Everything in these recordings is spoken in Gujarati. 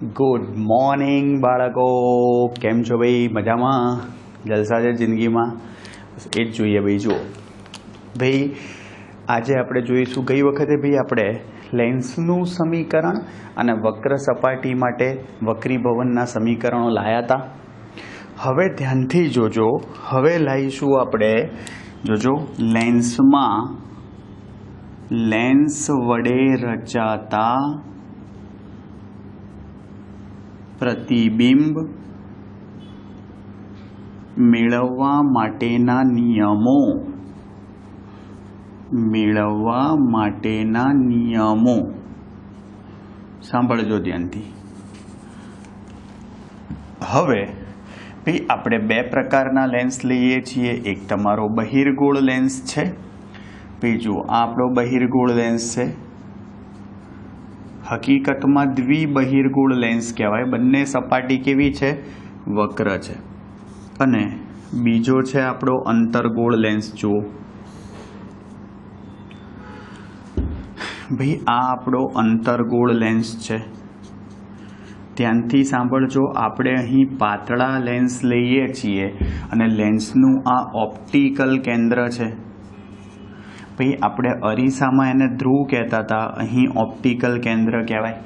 ગુડ મોર્નિંગ બાળકો, કેમ છો ભાઈ? મજામાં? જલસા છે જિંદગીમાં? બસ એ જ જોઈએ ભાઈ. જુઓ ભાઈ, આજે આપણે જોઈશું, ગઈ વખતે ભાઈ આપણે લેન્સનું સમીકરણ અને વક્ર સપાટી માટે વક્રીભવનના સમીકરણો લાયા હતા. હવે ધ્યાનથી જોજો, હવે લાવીશું આપણે, જોજો, લેન્સમાં લેન્સ વડે રચાતા પ્રતિબિંબ મેળવવા માટેના નિયમો સાંભળજો ધ્યાનથી. હવે ભાઈ આપણે બે પ્રકારના લેન્સ લઈએ છીએ. એક તમારો બહિર્ગોળ લેન્સ છે, બીજું આ આપણો બહિર્ગોળ લેન્સ છે. હકીકતમાં દ્વિબહિર્ગોળ લેન્સ કહેવાય. બંને સપાટી કેવી છે? વક્ર છે. અને બીજો છે આપણો અંતર્ગોળ લેન્સ. જુઓ ભાઈ, આ આપણો અંતર્ગોળ લેન્સ છે. ધ્યાનથી સાંભળજો, આપણે અહીં પાતળા લેન્સ લઈએ છીએ અને લેન્સનું આ ઓપ્ટિકલ કેન્દ્ર છે. ભાઈ આપણે અરીસામાં એને ધ્રુવ કહેતા હતા, અહીં ઓપ્ટિકલ કેન્દ્ર કહેવાય.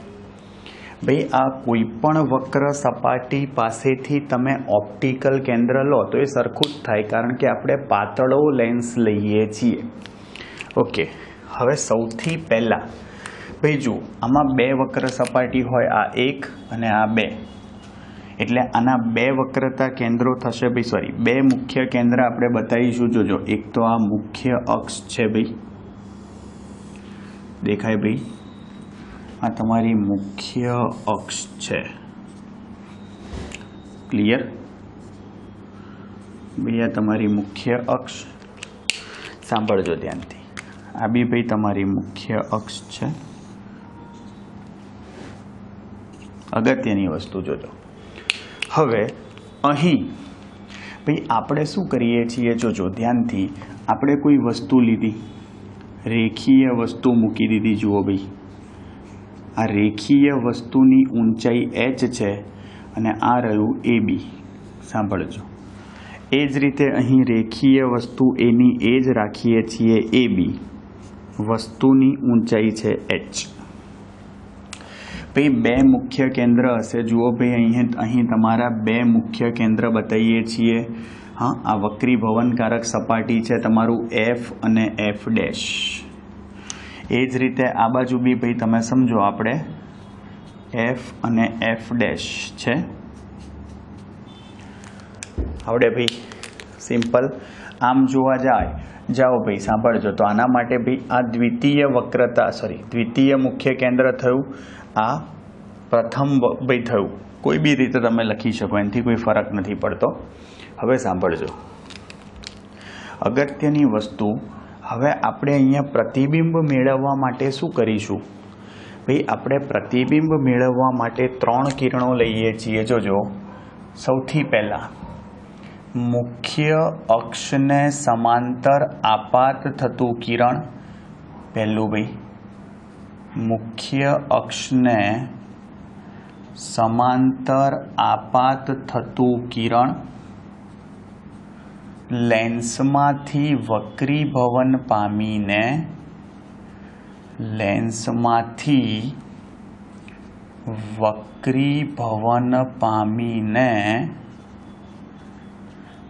ભાઈ આ કોઈ પણ વક્ર સપાટી પાસેથી તમે ઓપ્ટિકલ કેન્દ્ર લો તો એ સરખું જ થાય, કારણ કે આપણે પાતળો લેન્સ લઈએ છીએ. ઓકે, હવે સૌથી પહેલાં ભાઈ જુઓ, આમાં બે વક્ર સપાટી હોય, આ એક અને આ બે, એટલે આના બે વક્રતા કેન્દ્રો થશે ભાઈ. સોરી, બે મુખ્ય કેન્દ્ર આપણે બતાવીશું. જોજો, એક તો આ મુખ્ય અક્ષ છે ભાઈ, દેખાય ભાઈ? આ તમારી મુખ્ય અક્ષ છે. ક્લિયર ભાઈ? આ તમારી મુખ્ય અક્ષ. સાંભળજો ધ્યાનથી, આ બી ભાઈ તમારી મુખ્ય અક્ષ છે. અગત્યની વસ્તુ જોજો. હવે અહીં ભાઈ આપણે શું કરીએ છીએ? જોજો ધ્યાનથી, આપણે કોઈ વસ્તુ લીધી, રેખીય વસ્તુ મૂકી દીધી. જુઓ ભાઈ, આ રેખીય વસ્તુની ઊંચાઈ h છે અને આ રહ્યું AB. સાંભળજો, એ જ રીતે અહીં રેખીય વસ્તુ એની એ જ રાખીએ છીએ, AB. વસ્તુની ઊંચાઈ છે h. ભાઈ બે મુખ્ય કેન્દ્ર હશે. જુઓ ભાઈ, અહીં તમારા બે મુખ્ય કેન્દ્ર બતાવીએ છીએ. હા, આ વક્રીભવનકારક સપાટી છે તમારું F અને F'. એ જ રીતે આ બાજુ બી ભાઈ તમે સમજો, આપણે F અને F' છે. આવડે ભાઈ? સિમ્પલ. આમ જોવા જાઓ ભાઈ, સાંભળજો, તો આના માટે ભાઈ આ દ્વિતીય મુખ્ય કેન્દ્ર થયું, આ પ્રથમ ભાઈ થયું. કોઈ બી રીતે તમે લખી શકો, એનાથી કોઈ ફરક નથી પડતો. હવે સાંભળજો, અગત્યની વસ્તુ. હવે આપણે અહીંયા પ્રતિબિંબ મેળવવા માટે શું કરીશું? ભાઈ આપણે પ્રતિબિંબ મેળવવા માટે 3 કિરણો લઈએ છીએ. જોજો, સૌથી પહેલાં મુખ્ય અક્ષને સમાંતર આપાત થતું કિરણ. પહેલું ભાઈ, મુખ્ય અક્ષને સમાંતર આપાત થતું કિરણ લેન્સમાંથી વક્રીભવન પામીને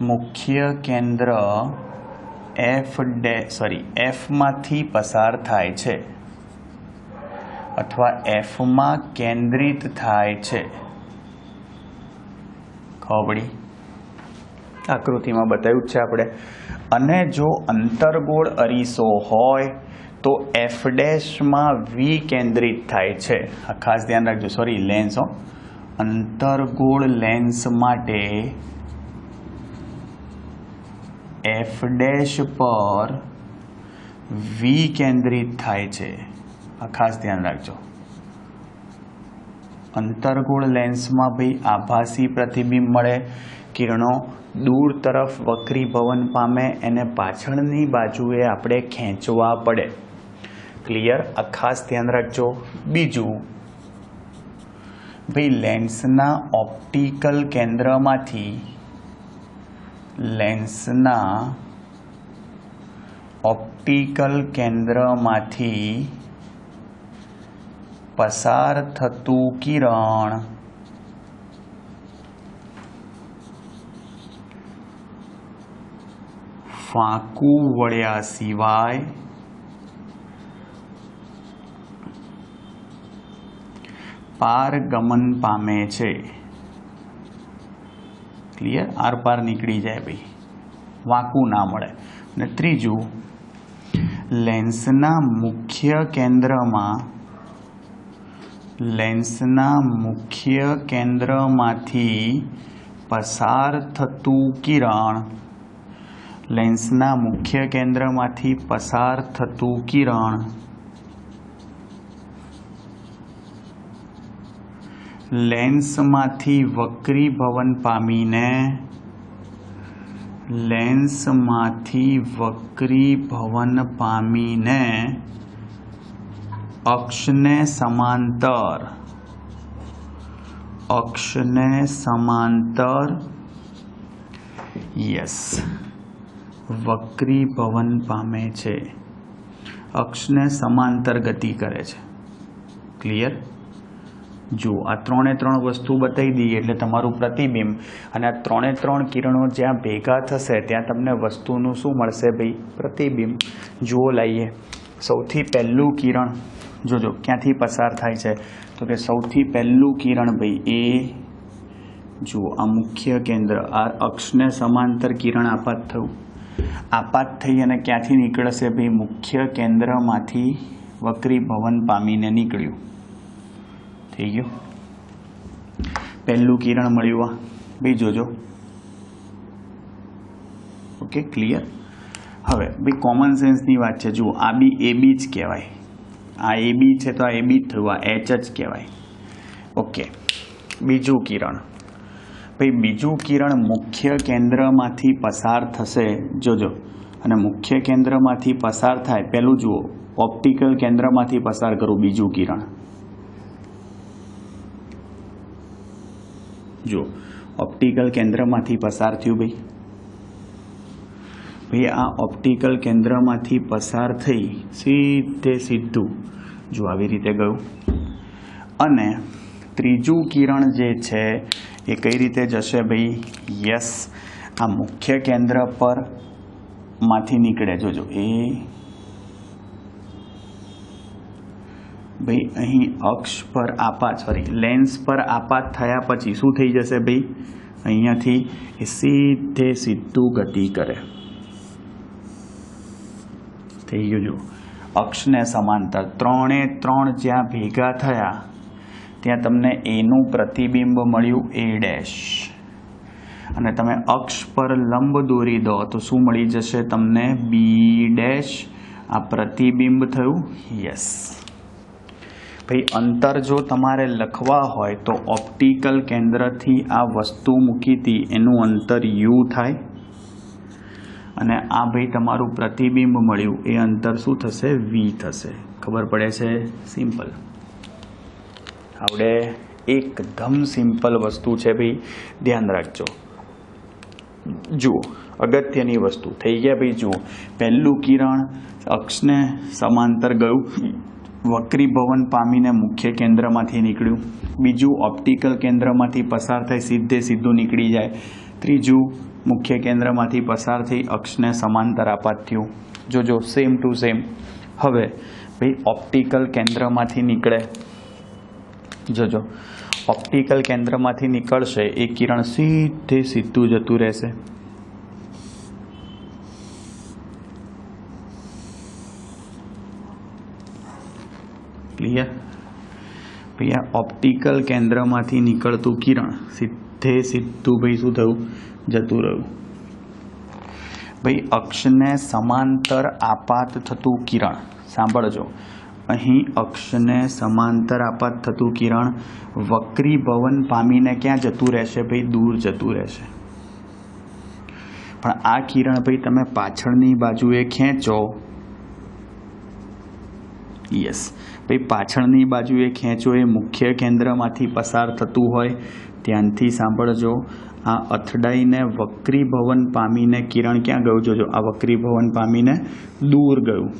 મુખ્ય કેન્દ્ર F માંથી પસાર થાય છે અથવા Fમાં કેન્દ્રિત થાય છે. ખબર પડી? આકૃતિમાં બતાવ્યું છે આપણે. અને જો અંતર્ગોળ અરીસો હોય તો F' માં વિકેન્દ્રિત થાય છે. આ ખાસ ધ્યાન રાખજો. Sorry, lens. અંતર્ગોળ લેન્સ માટે F' પર વિકેન્દ્રિત થાય છે. આ ખાસ ધ્યાન રાખજો. અંતર્ગોળ લેન્સમાં ભાઈ આભાસી પ્રતિબિંબ મળે, કિરણો દૂર તરફ વક્રીભવન પામે, એને પાછળની બાજુએ આપણે ખેંચવા પડે. ક્લિયર? આ ખાસ ધ્યાન રાખજો. બીજું, ભાઈ લેન્સના ઓપ્ટિકલ કેન્દ્રમાંથી પસાર થતું કિરણ ફાંકું વળ્યા સિવાય પારગમન પામે છે. ક્લિયર? આર પાર નીકળી જાય ભાઈ, વાંકું ના મળે. અને ત્રીજું, લેન્સના મુખ્ય કેન્દ્રમાંથી પસાર થતું કિરણ લેન્સમાંથી વક્રીભવન પામીને અક્ષને સમાંતર યસ વક્રીભવન પામે છે, અક્ષને સમાંતર ગતિ કરે છે. ક્લિયર? જો આ 3 વસ્તુ બતાવી દઈએ એટલે તમારું પ્રતિબિંબ, અને આ 3 કિરણો જ્યાં ભેગા થશે ત્યાં તમને વસ્તુનું શું મળશે ભાઈ? પ્રતિબિંબ. જુઓ, લાવીએ. સૌથી પહેલું કિરણ જોજો ક્યાંથી પસાર થાય છે, તો કે સૌથી પહેલું કિરણ ભાઈ એ જુઓ આ મુખ્ય કેન્દ્ર, આ અક્ષને સમાંતર કિરણ આપાત થઈ અને ક્યાંથી નીકળશે ભાઈ? મુખ્ય કેન્દ્રમાંથી વક્રીભવન પામીને નીકળ્યું. થઈ ગયું? પહેલું કિરણ મળ્યું આ ભાઈ, જોજો. Okay, clear? હવે ભાઈ કોમન સેન્સની વાત છે. જુઓ, આ બી એ બી જ કહેવાય, આ એ બી છે તો આ એ બી જ થયું, આ એચ જ કહેવાય. ઓકે, બીજું કિરણ મુખ્ય કેન્દ્રમાંથી પસાર થશે. જોજો, અને મુખ્ય કેન્દ્રમાંથી પસાર થાય, પહેલું જુઓ ઓપ્ટિકલ કેન્દ્રમાંથી પસાર કરું, બીજું કિરણ જો ઓપ્ટિકલ કેન્દ્રમાંથી પસાર થયું ભાઈ આ ઓપ્ટિકલ કેન્દ્રમાંથી પસાર થઈ સીધું જો આવી રીતે ગયું. અને ત્રીજું કિરણ જે છે એ કઈ રીતે જશે ભાઈ? યસ, આ મુખ્ય કેન્દ્ર પર માંથી નીકળે. જોજો, એ ભાઈ અહીં અક્ષ પર લેન્સ પર આપાત થયા પછી શું થઈ જશે ભાઈ? અહીંયાથી એ સીધું ગતિ કરે. થઈ ગયું? જો અક્ષને સમાંતર 3 જ્યાં ભેગા થયા ત્યાં તમને એનું પ્રતિબિંબ મળ્યું A', અને તમે અક્ષ પર લંબ દોરી દો તો શું મળી જશે તમને? B'. આ પ્રતિબિંબ થયું. યસ ભાઈ, અંતર જો તમારે લખવા હોય તો ઓપ્ટિકલ કેન્દ્રથી આ વસ્તુ મૂકી હતી એનું અંતર U થાય, અને આ ભાઈ તમારું પ્રતિબિંબ મળ્યું એ અંતર શું થશે? V થશે. ખબર પડે છે? સિમ્પલ. આવડે? એકદમ સિમ્પલ વસ્તુ છે ભાઈ, ધ્યાન રાખજો. જુઓ, અગત્યની વસ્તુ થઈ ગયા ભાઈ. જુઓ, પહેલું કિરણ અક્ષને સમાંતર ગયું, વક્રીભવન પામીને મુખ્ય કેન્દ્રમાંથી નીકળ્યું. બીજું, ઓપ્ટિકલ કેન્દ્રમાંથી પસાર થઈ સીધું નીકળી જાય. ત્રીજું, મુખ્ય કેન્દ્રમાંથી પસાર થઈ અક્ષને સમાંતર આપાત થયું. જોજો, સેમ ટુ સેમ. હવે ભાઈ ઓપ્ટિકલ કેન્દ્રમાંથી નીકળે. જોજો, ઓપ્ટિકલ કેન્દ્રમાંથી નીકળશે એ કિરણ સીધું જતું રહેશે. ક્લિયર? ભાઈ આ ઓપ્ટિકલ કેન્દ્રમાંથી નીકળતું કિરણ સીધું ભાઈ શું થયું? જતું રહ્યું. ભાઈ અક્ષને સમાંતર આપાત થતું કિરણ, સાંભળજો, અહીં અક્ષને સમાંતર આપાત થતું કિરણ વક્રીભવન પામીને ક્યાં જતું રહેશે ભાઈ? દૂર જતું રહેશે. પણ આ કિરણ ભાઈ તમે પાછળની બાજુએ ખેંચો યસ ભાઈ, પાછળની બાજુએ ખેંચો એ મુખ્ય કેન્દ્રમાંથી પસાર થતું હોય. ધ્યાનથી સાંભળજો. આ અથડાઈને વક્રીભવન પામીને કિરણ ક્યાં ગયું? જોજો, આ વક્રીભવન પામીને દૂર ગયું.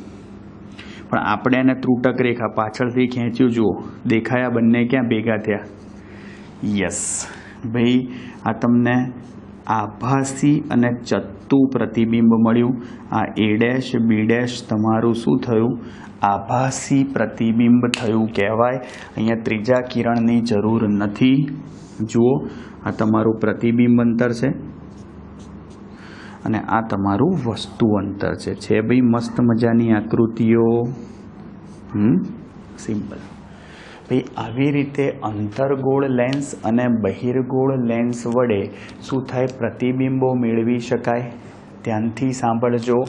પણ આપણે એને ત્રુટક રેખા પાછળથી ખેંચ્યું. જુઓ, દેખાયા બંને ક્યાં ભેગા થયા? યસ ભાઈ, આ તમને આભાસી અને ચત્તુ પ્રતિબિંબ મળ્યું. આ A ડેશ B ડેશ તમારું શું થયું? આભાસી પ્રતિબિંબ થયું કહેવાય. અહીંયા ત્રીજા કિરણની જરૂર નથી. જુઓ, આ તમારું પ્રતિબિંબ અંતર છે અને આ તમારું વસ્તુ અંતર છે ભાઈ મસ્ત મજાની આકૃતિઓ. સિમ્પલ ભાઈ. આવી રીતે અંતર્ગોળ લેન્સ અને બહિર્ગોળ લેન્સ વડે શું થાય? પ્રતિબિંબો મેળવી શકાય. ધ્યાનથી સાંભળજો.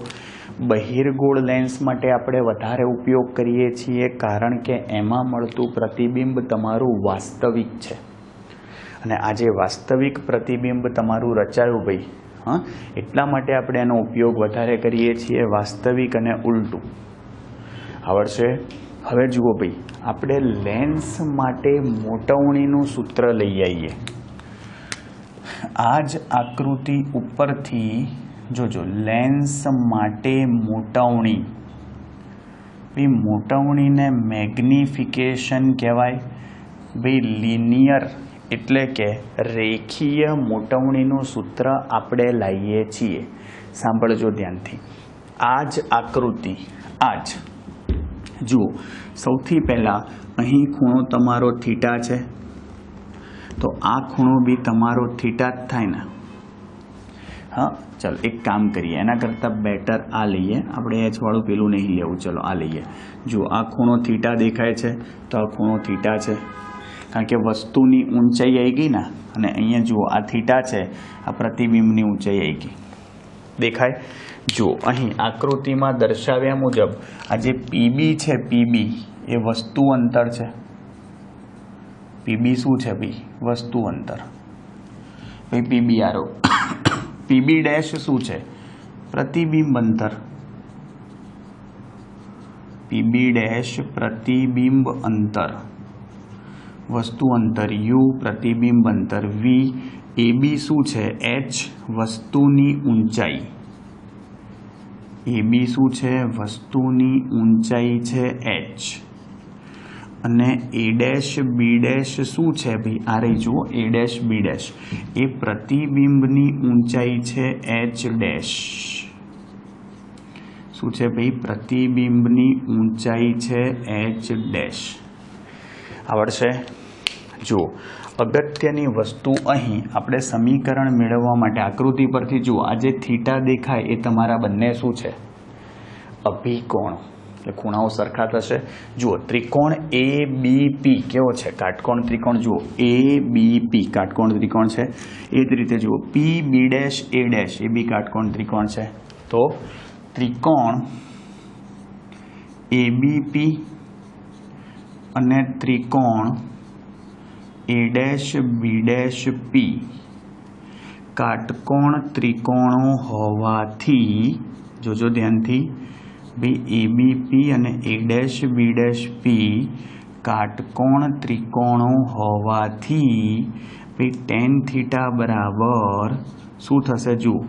બહિર્ગોળ લેન્સ માટે આપણે વધારે ઉપયોગ કરીએ છીએ કારણ કે એમાં મળતું પ્રતિબિંબ તમારું વાસ્તવિક છે અને આજે વાસ્તવિક પ્રતિબિંબ તમારું રચાયું ભાઈ. એટલા માટે આપણે એનો ઉપયોગ વધારે કરીએ છીએ, વાસ્તવિક અને ઉલટું. આવડશે? હવે જુઓ ભાઈ, આપણે લેન્સ માટે મોટવણીનું સૂત્ર લઈ આવીએ. આ જ આકૃતિ ઉપરથી જોજો, લેન્સ માટે મોટવણી. ભાઈ મોટવણીને મેગ્નિફિકેશન કહેવાય. ભાઈ લિનિયર એટલે કે રેખીય મોટવણીનું સૂત્ર આપણે લાવીએ છીએ. સાંભળજો ધ્યાનથી. આ જ આકૃતિ, આ જ જુઓ, સૌથી પહેલાં અહીં ખૂણો તમારો થીટા છે, તો આ ખૂણો બી તમારો થીટા જ થાય ને. હા, ચાલો એક કામ કરીએ, એના કરતાં બેટર આ લઈએ આપણે. એચવાળું પેલું નહીં લેવું. ચલો આ લઈએ. જુઓ, આ ખૂણો થીટા દેખાય છે, તો આ ખૂણો થીટા છે કારણ કે વસ્તુની ઊંચાઈ આવી ગઈ ને. અને અહીંયા જુઓ, આ થીટા છે, આ પ્રતિબિંબની ઊંચાઈ આવી ગઈ. દેખાય? જુઓ, અહીં આકૃતિમાં દર્શાવ્યા મુજબ આ જે PB છે, PB એ વસ્તુ અંતર છે. PB શું છે ભાઈ? વસ્તુ અંતર. ભાઈ PB આરો. PB ડેશ શું છે? પ્રતિબિંબ અંતર. PB ડેશ પ્રતિબિંબ અંતર, વસ્તુ અંતર U, પ્રતિબિંબ અંતર V. AB શું છે? H, વસ્તુની ઊંચાઈ. AB શું છે? વસ્તુની ઊંચાઈ છે H. અને A ડેશ B ડેશ શું છે ભાઈ? આ રહી જુઓ, A ડેશ B ડેશ એ પ્રતિબિંબની ઊંચાઈ છે H ડેશ. શું છે ભાઈ? પ્રતિબિંબની ઊંચાઈ છે H ડેશ. આવડશે? જુઓ, અગત્યની વસ્તુ અહીં આપણે સમીકરણ મેળવવા માટે આકૃતિ પરથી જુઓ, આ જે થીટા દેખાય એ તમારા બંને શું છે? અભિકોણ. એટલે ખૂણાઓ સરખા થશે. જુઓ, ત્રિકોણ ABP કેવો છે? કાટકોણ ત્રિકોણ. જુઓ, ABP કાટકોણ ત્રિકોણ છે. એ જ રીતે જુઓ, PB ડેશ A ડેશ એ બી કાટકોણ ત્રિકોણ છે. તો ત્રિકોણ ABP અને ત્રિકોણ A dash B dash P કાટકોણ ત્રિકોણો હોવાથી, જોજો ધ્યાનથી ભાઈ, ABP અને A dash B dash P કાટકોણ ત્રિકોણો હોવાથી ભાઈ tan થીટા બરાબર શું થશે? જુઓ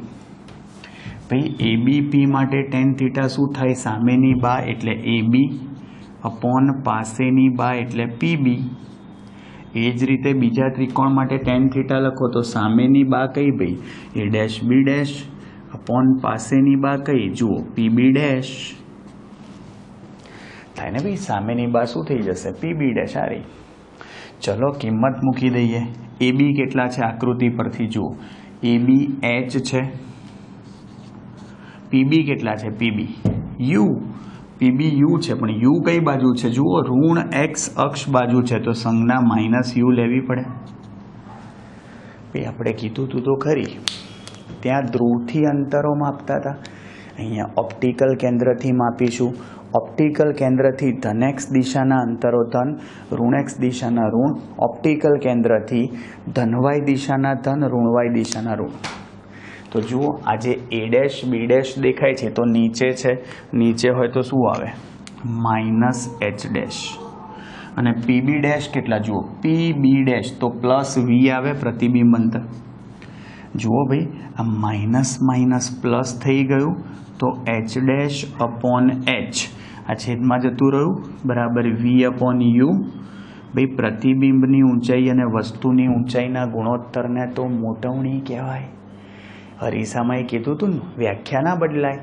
ભાઈ, ABP માટે tan થીટા શું થાય? સામેની બા એટલે AB અપોન પાસેની બા એટલે PB. એ જ રીતે બીજા ત્રિકોણ માટે tan થીટા લખો તો સામેની બા કઈ ભાઈ? A dash B dash upon પાસેની બા કઈ? જુઓ, PB ડેશ થાય ને ભાઈ. સામેની બા શું થઈ જશે? PB dash. આ રહી. ચલો કિંમત મૂકી દઈએ. AB કેટલા છે? આકૃતિ પરથી જુઓ, AB H છે. PB કેટલા છે? PB U. PB U છે, પણ U કઈ બાજુ છે? જુઓ, ઋણ X અક્ષ બાજુ છે, તો સંજ્ઞા -U લેવી પડે. ભાઈ આપણે કીધું તું તો ખરી, ત્યાં ધ્રુવથી અંતરો માપતા હતા. અહીંયા ઓપ્ટિકલ કેન્દ્રથી માપીશું. ઓપ્ટિકલ કેન્દ્રથી ધન X દિશાના અંતરો ધન, ઋણ X દિશાના ઋણ. ઓપ્ટિકલ કેન્દ્રથી ધન Y દિશાના ધન, ઋણ Y દિશાના ઋણ. તો જુઓ, આ જે A ડેશ B ડેશ દેખાય છે તો નીચે છે. નીચે હોય તો શું આવે? માઇનસ એચ ડેશ અને પીબી ડેશ કેટલા જુઓ પીબી ડેશ તો પ્લસ વી આવે પ્રતિબિંબ અંતર જુઓ ભાઈ આ માઇનસ માઇનસ પ્લસ થઈ ગયું તો એચ ડેશ અપોન એચ આ છેદમાં જતું રહ્યું બરાબર વી અપોન યુ ભાઈ પ્રતિબિંબની ઊંચાઈ અને વસ્તુની ઊંચાઈના ગુણોત્તરને તો મોટવણી કહેવાય. અરીસામાં એ કીધું હતું ને વ્યાખ્યા ના બદલાય.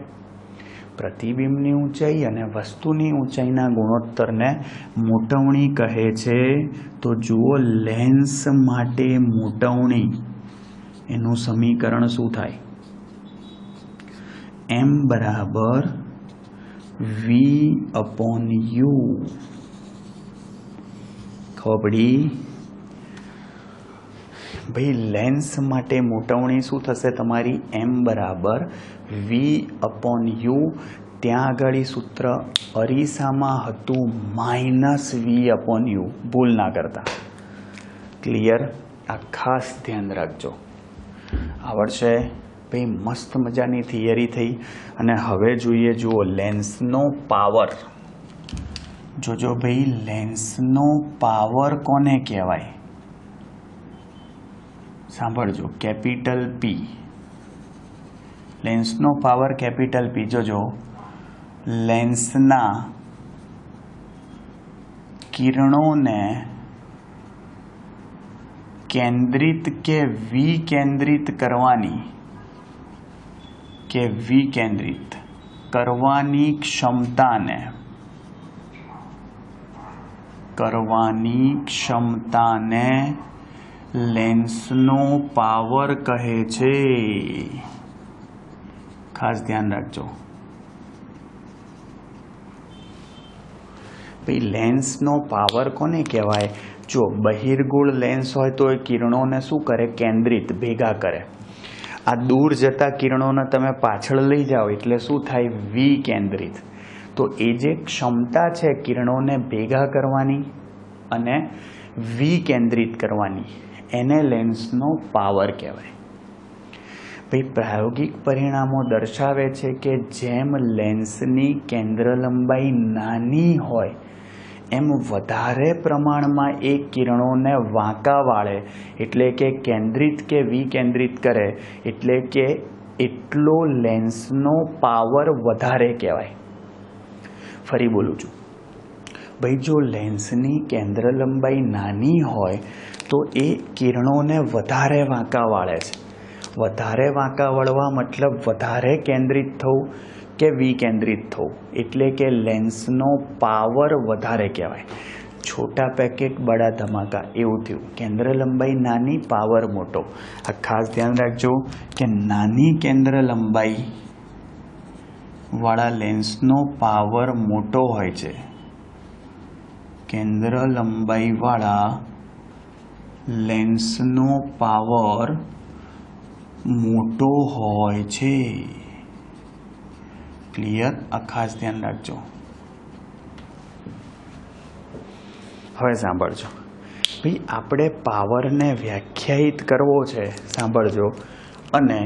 પ્રતિબિંબની ઊંચાઈ અને વસ્તુની ઊંચાઈના ગુણોત્તરને મોટવણી કહે છે. તો જુઓ લેન્સ માટે મોટવણી એનું સમીકરણ શું થાય એમ બરાબર વી અપોન યુ ખબર પડી ભાઈ લેન્સ માટે મોટવણી શું થશે તમારી એમ બરાબર વી અપોન યુ ત્યાં આગળ સૂત્ર અરીસામાં હતું માઇનસ વી અપોન યુ ભૂલ ના કરતા ક્લિયર આ ખાસ ધ્યાન રાખજો આવડશે ભાઈ મસ્ત મજાની થિયરી થઈ અને હવે જોઈએ જુઓ લેન્સનો પાવર જોજો ભાઈ લેન્સનો પાવર કોને કહેવાય સાંભળજો capital P લેન્સનો power capital P જોજો લેન્સના કિરણોને કેન્દ્રિત કે વિકેન્દ્રિત કરવાની ક્ષમતાને લેન્સનો પાવર કહે છે. ખાસ ધ્યાન રાખજો ભાઈ લેન્સનો પાવર કોને કહેવાય જો બહિર્ગોળ લેન્સ હોય તો એ કિરણોને શું કરે કેન્દ્રિત ભેગા કરે. આ દૂર જતા કિરણોને તમે પાછળ લઈ જાઓ એટલે શું થાય વિકેન્દ્રિત. તો એ જે ક્ષમતા છે કિરણોને ભેગા કરવાની અને વિકેન્દ્રિત કરવાની એને લેન્સનો પાવર કહેવાય. ભાઈ પ્રાયોગિક પરિણામો દર્શાવે છે કે જેમ લેન્સની કેન્દ્ર લંબાઈ નાની હોય એમ વધારે પ્રમાણમાં એ કિરણોને વાંકા વાળે એટલે કે કેન્દ્રિત કે વિકેન્દ્રિત કરે એટલે કે એટલો લેન્સનો પાવર વધારે કહેવાય. ફરી બોલું છું ભાઈ જો લેન્સની કેન્દ્ર લંબાઈ નાની હોય તો એ કિરણોને વધારે વાંકા વાળે છે. વધારે વાંકા વળવા મતલબ વધારે કેન્દ્રિત થવું કે વિકેન્દ્રિત થવું એટલે કે લેન્સનો પાવર વધારે કહેવાય. છોટા પેકેટ બડા ધમાકા એવું થયું. કેન્દ્ર લંબાઈ નાની પાવર મોટો. આ ખાસ ધ્યાન રાખજો કે નાની કેન્દ્ર લંબાઈ વાળા લેન્સનો પાવર મોટો હોય છે. કેન્દ્ર લંબાઈ વાળા લેન્સનો પાવર મોટો હોય છે. ક્લિયર આ ખાસ ધ્યાન રાખજો. હવે સાંભળજો ભાઈ આપણે પાવરને વ્યાખ્યાયિત કરવો છે સાંભળજો અને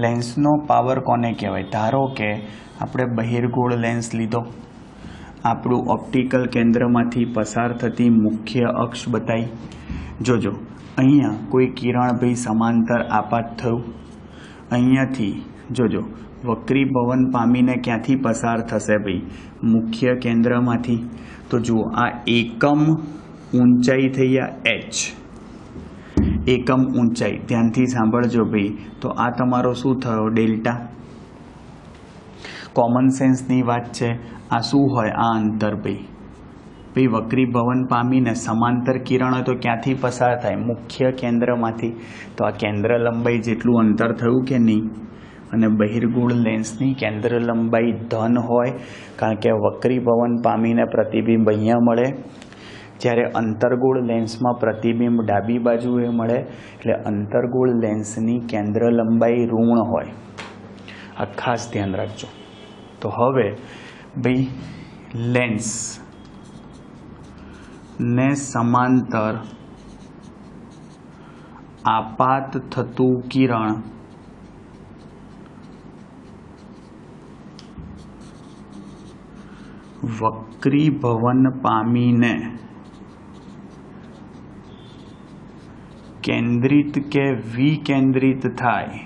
લેન્સનો પાવર કોને કહેવાય ધારો કે આપણે બહિર્ગોળ લેન્સ લીધો આપણું ઓપ્ટિકલ કેન્દ્રમાંથી પસાર થતી મુખ્ય અક્ષ બતાવી જોજો અહીંયા કોઈ કિરણ ભાઈ સમાંતર આપાત થયું અહીંયાથી જોજો વક્રી ભવન પામીને ક્યાંથી પસાર થશે ભાઈ મુખ્ય કેન્દ્રમાંથી તો જુઓ આ એકમ ઊંચાઈ થઈ આ એચ એકમ ઊંચાઈ ધ્યાનથી સાંભળજો ભાઈ તો આ તમારો શું થયો ડેલ્ટા કોમન સેન્સની વાત છે આ શું હોય આ અંતર ભાઈ વક્રી ભવન પામીને સમાંતર કિરણ હોય તો ક્યાંથી પસાર થાય મુખ્ય કેન્દ્રમાંથી તો આ કેન્દ્ર લંબાઈ જેટલું અંતર થયું કે નહીં અને બહિર્ગોળ લેન્સની કેન્દ્ર લંબાઈ ધન હોય કારણ કે વક્રી ભવન પામીને પ્રતિબિંબ અહીંયા મળે જ્યારે અંતર્ગોળ લેન્સમાં પ્રતિબિંબ ડાબી બાજુએ મળે એટલે અંતર્ગોળ લેન્સની કેન્દ્ર લંબાઈ ઋણ હોય. આ ખાસ ધ્યાન રાખજો. તો હવે ભાઈ લેન્સ ને સમાંતર આપાત થતું કિરણ વક્રીભવન પામીને કેન્દ્રિત કે વિકેન્દ્રિત થાય,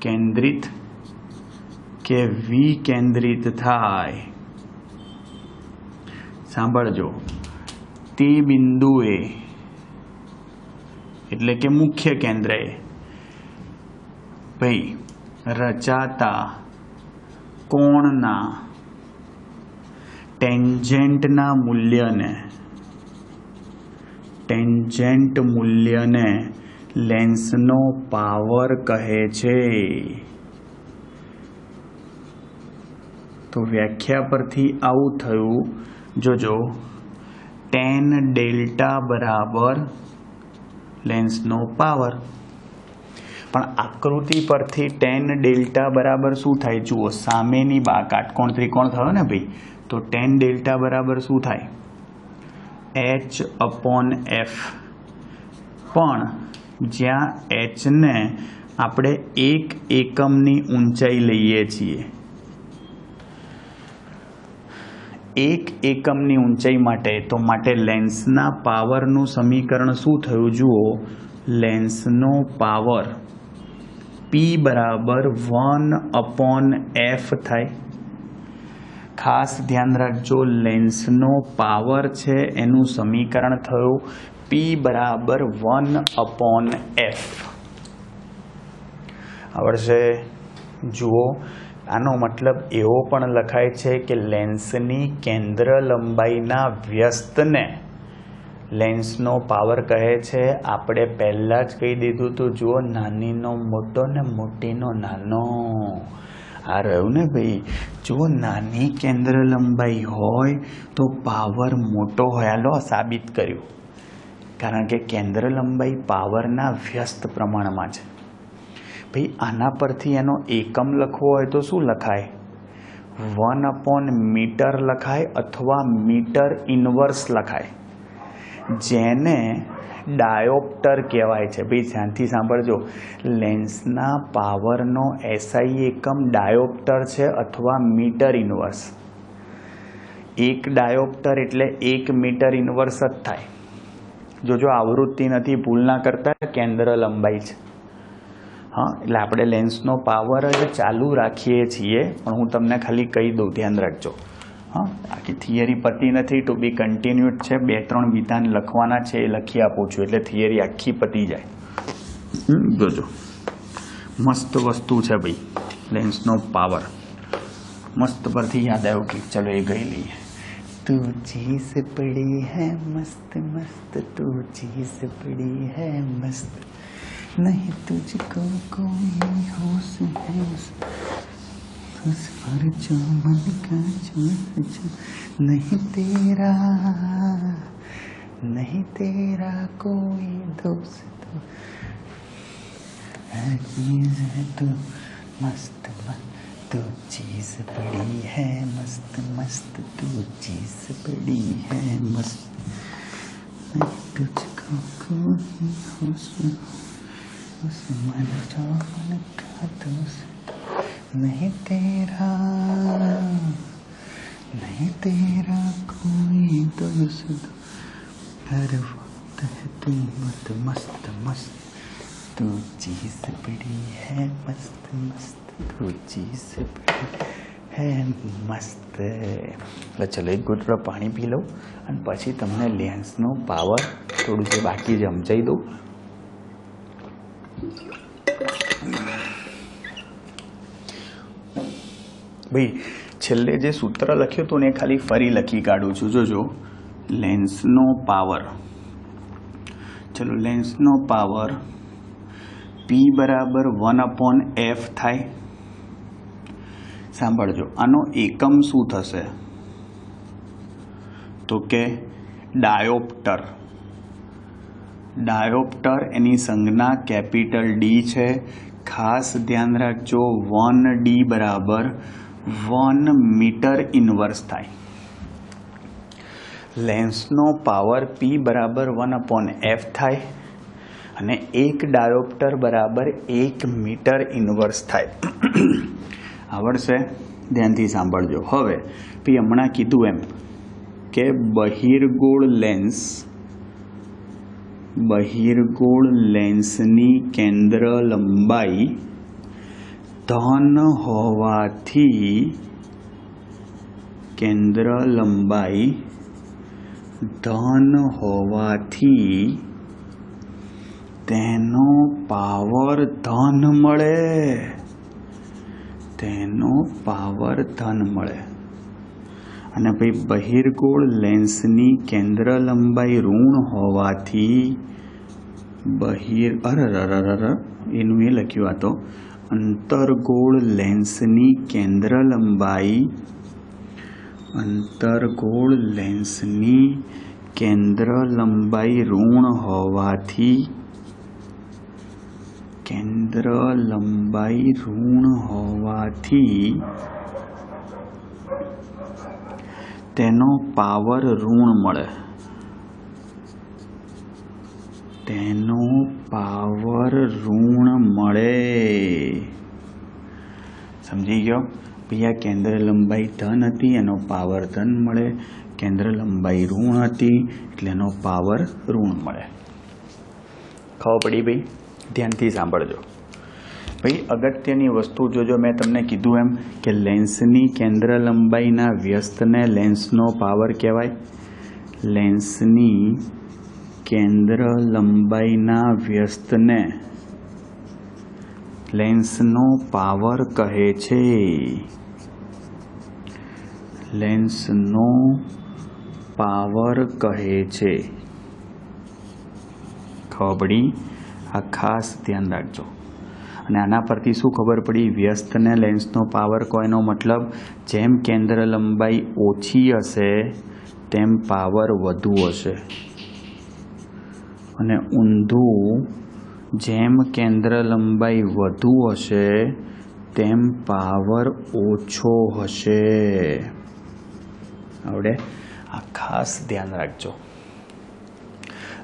કેન્દ્રિત કે વિકેન્દ્રિત થાય, સાંભળજો, તે બિંદુએ એટલે કે મુખ્ય કેન્દ્રએ ભાઈ રચાતા કોણના ટેન્જેન્ટના મૂલ્યને લેન્સનો પાવર કહે છે. તો વ્યાખ્યા પરથી આવું થયું, જોજો, tan ડેલ્ટા બરાબર લેન્સનો પાવર. પણ આકૃતિ પરથી tan ડેલ્ટા બરાબર શું થાય? જુઓ, સામેની કાટકોણ ત્રિકોણ થયો ને ભાઈ, તો tan ડેલ્ટા બરાબર શું થાય? h/f. પણ જ્યાં h ને આપણે 1 એકમની ઊંચાઈ લઈએ છીએ, 1 એકમની ઊંચાઈ માટે લેન્સના પાવરનું સમીકરણ શું થયું? જુઓ, લેન્સનો પાવર P બરાબર 1/f થાય. ખાસ ધ્યાન રાખજો, લેન્સનો પાવર છે એનું સમીકરણ થયું P બરાબર 1/f. આવડશે? જુઓ, આનો મતલબ એવો પણ લખાય છે કે લેન્સની કેન્દ્ર લંબાઈના વ્યસ્તને લેન્સનો પાવર કહે છે. આપણે પહેલાં જ કહી દીધું હતું, જુઓ, નાનીનો મોટો ને મોટીનો નાનો. આ રહ્યું ને ભાઈ, જુઓ, નાની કેન્દ્ર લંબાઈ હોય તો પાવર મોટો હોય. હાલો, સાબિત કર્યું, કારણ કે કેન્દ્ર લંબાઈ પાવરના વ્યસ્ત પ્રમાણમાં છે. ભાઈ આના પરથી એનો એકમ લખવો હોય તો શું લખાય? 1/મીટર લખાય અથવા મીટર ઇન્વર્સ લખાય, જેને ડાયોપ્ટર કહેવાય છે. ભાઈ ધ્યાનથી સાંભળજો, લેન્સના પાવરનો SI એકમ ડાયોપ્ટર છે અથવા મીટર ઇન્વર્સ. 1 ડાયોપ્ટર એટલે 1 મીટર ઇન્વર્સ જ થાય. જોજો, આવૃત્તિ નથી, ભૂલ ના કરતા, કેન્દ્ર લંબાઈ છે. હા, એટલે આપણે લેન્સનો પાવર જ ચાલુ રાખીએ છીએ, પણ હું તમને ખાલી કહી દઉં, ધ્યાન રાખજો. હા, આખી થિયરી પતી નથી, ટુ બી કન્ટિન્યુડ છે. 2-3 વિધાન લખવાના છે, એ લખી આપું છું, એટલે થિયરી આખી પતી જાય. જોજો, મસ્ત વસ્તુ છે ભાઈ, લેન્સનો પાવર. મસ્ત પરથી યાદ આવ્યું કે ચલો એ ગઈ લઈએ. तू चीज पड़ी है मस्त मस्त, तू चीज पड़ी है मस्त, नहीं तुझको कोई होश है उस पर जो मन का जो नहीं तेरा कोई दोस्त है चीज है तू मस्त मस्त, तू चीज पड़ी है मस्त मस्त, तू चीज पड़ी है मस्त, तुझको कोई होश उस मन जो मन का दोस्त नहीं तेरा कोई दोस्त, हर वक्त है तू मत मस्त मस्त, तू चीज पड़ी है मस्त मस्त, तू चीज पड़ी है મસ્ત. એટલે ચલો એક ઘૂંટડો પાણી પી લઉં અને પછી તમને લેન્સનો પાવર થોડું જે બાકી છે સમજાવી દઉં. ભાઈ છેલ્લે જે સૂત્ર લખ્યું હતું ને એ ખાલી ફરી લખી કાઢું છું. જોજો, લેન્સનો પાવર, ચલો, લેન્સનો પાવર P બરાબર 1/f થાય. સાંભળજો, આનો એકમ શું થશે? તો કે ડાયોપ્ટર. ડાયોપ્ટર એની સંજ્ઞા કેપિટલ D છે. ખાસ ધ્યાન રાખજો, 1D બરાબર 1 મીટર ઇન્વર્સ થાય. લેન્સનો પાવર P બરાબર 1/f થાય અને 1 ડાયોપ્ટર બરાબર 1 મીટર ઇન્વર્સ થાય. આવડશે? ધ્યાનથી સાંભળજો. હવે પછી હમણાં કીધું એમ કે બહિર્ગોળ લેન્સની કેન્દ્ર લંબાઈ ધન હોવાથી તેનો પાવર ધન મળે. અને ભાઈ બહિર્ગોળ લેન્સની કેન્દ્ર લંબાઈ ઋણ હોવાથી એનું એ લખ્યું આ તો અંતર્ગોળ લેન્સની કેન્દ્ર લંબાઈ ઋણ હોવાથી તેનો પાવર ઋણ મળે. સમજી ગયો? ભાઈ આ કેન્દ્ર લંબાઈ ધન હતી, એનો પાવર ધન મળે. કેન્દ્ર લંબાઈ ઋણ હતી એટલે એનો પાવર ઋણ મળે. ખબર પડી ભાઈ? ધ્યાનથી સાંભળજો. ભાઈ અગત્યની વસ્તુ જોજો, મેં તમને કીધું એમ કે લેન્સની કેન્દ્ર લંબાઈના વ્યસ્તને લેન્સનો પાવર કહેવાય. લેન્સની કેન્દ્ર લંબાઈના વ્યસ્તને લેન્સનો પાવર કહે છે. ખબર પડી? આ ખાસ ધ્યાન રાખજો. અને આના પરથી શું ખબર પડી? વ્યસ્તને લેન્સનો પાવર કોઈનો મતલબ જેમ કેન્દ્ર લંબાઈ ઓછી હશે તેમ પાવર વધુ હશે, અને ઊંધું જેમ કેન્દ્ર લંબાઈ વધુ હશે તેમ પાવર ઓછો હશે. આવડે? આ ખાસ ધ્યાન રાખજો.